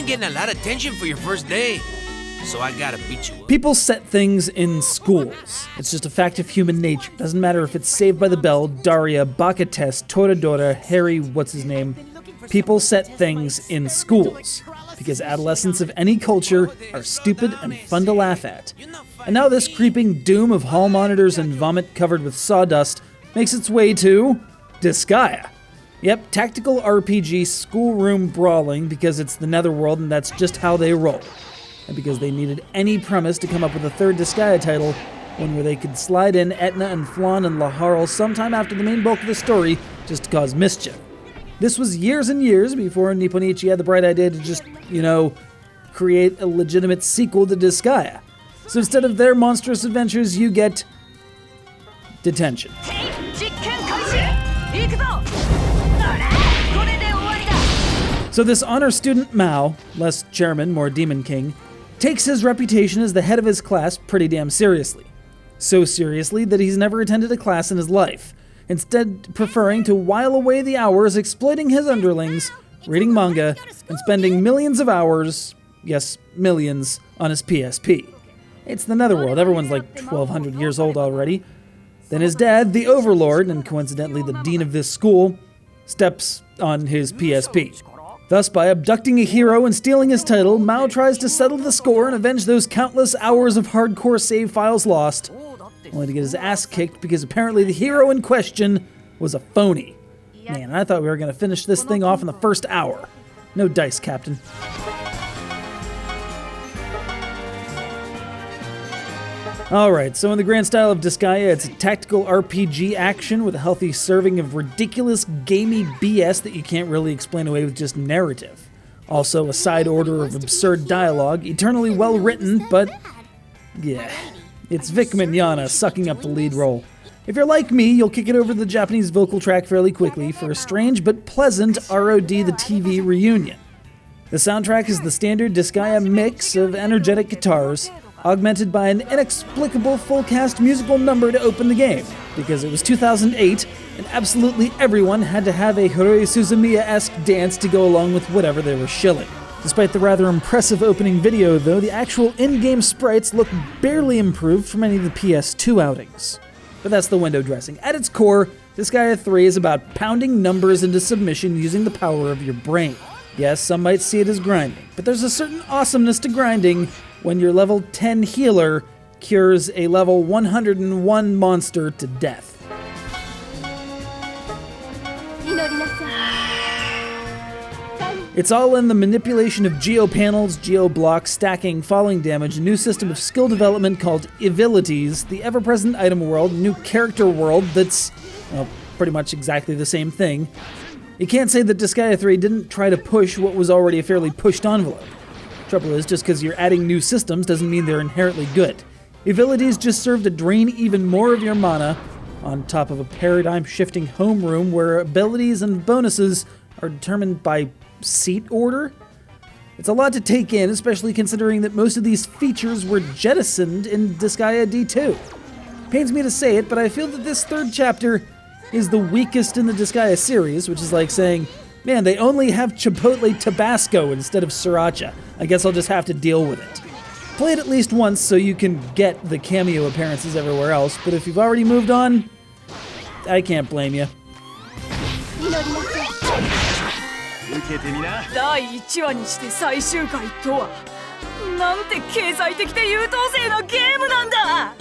been getting a lot of attention for your first day, so I gotta beat you up. People set things in schools. It's just a fact of human nature. Doesn't matter if it's Saved by the Bell, Daria, Bakates, Toradora, Harry, what's his name. People set things in schools because adolescents of any culture are stupid and fun to laugh at. And now this creeping doom of hall monitors and vomit covered with sawdust makes its way to Disgaea. Yep, tactical RPG schoolroom brawling because it's the Netherworld and that's just how they roll. And because they needed any premise to come up with a third Disgaea title, one where they could slide in Etna and Flan and Laharl sometime after the main bulk of the story just to cause mischief. This was years and years before Nippon-Ichi had the bright idea to just, create a legitimate sequel to Disgaea. So instead of their monstrous adventures, you get detention. So this honor student Mao, less chairman, more demon king, takes his reputation as the head of his class pretty damn seriously. So seriously that he's never attended a class in his life, instead preferring to while away the hours exploiting his underlings, reading manga, and spending millions of hours, yes, millions, on his PSP. It's the Netherworld, everyone's like 1,200 years old already. Then his dad, the overlord, and coincidentally the dean of this school, steps on his PSP. Thus, by abducting a hero and stealing his title, Mao tries to settle the score and avenge those countless hours of hardcore save files lost, only to get his ass kicked because apparently the hero in question was a phony. Man, I thought we were going to finish this thing off in the first hour. No dice, Captain. Alright, so in the grand style of Disgaea, it's a tactical RPG action with a healthy serving of ridiculous, gamey BS that you can't really explain away with just narrative. Also, a side order of absurd dialogue, eternally well written, but yeah, it's Vic Mignogna sucking up the lead role. If you're like me, you'll kick it over the Japanese vocal track fairly quickly for a strange but pleasant ROD the TV reunion. The soundtrack is the standard Disgaea mix of energetic guitars, augmented by an inexplicable full-cast musical number to open the game, because it was 2008, and absolutely everyone had to have a Hiroi Suzumiya-esque dance to go along with whatever they were shilling. Despite the rather impressive opening video, though, the actual in-game sprites look barely improved from any of the PS2 outings. But that's the window dressing. At its core, Disgaea 3 is about pounding numbers into submission using the power of your brain. Yes, some might see it as grinding, but there's a certain awesomeness to grinding when your level 10 healer cures a level 101 monster to death. It's all in the manipulation of geo-panels, geo-blocks, stacking, falling damage, a new system of skill development called abilities, the ever-present item world, new character world that's, well, pretty much exactly the same thing. You can't say that Disgaea 3 didn't try to push what was already a fairly pushed envelope. Trouble is, just because you're adding new systems doesn't mean they're inherently good. Abilities just serve to drain even more of your mana, on top of a paradigm-shifting homeroom where abilities and bonuses are determined by seat order. It's a lot to take in, especially considering that most of these features were jettisoned in Disgaea D2. Pains me to say it, but I feel that this third chapter is the weakest in the Disgaea series, which is like saying, man, they only have Chipotle Tabasco instead of Sriracha. I guess I'll just have to deal with it. Play it at least once so you can get the cameo appearances everywhere else, but if you've already moved on, I can't blame you. 第1話にして最終回とはなんて経済的で優等生なゲームなんだ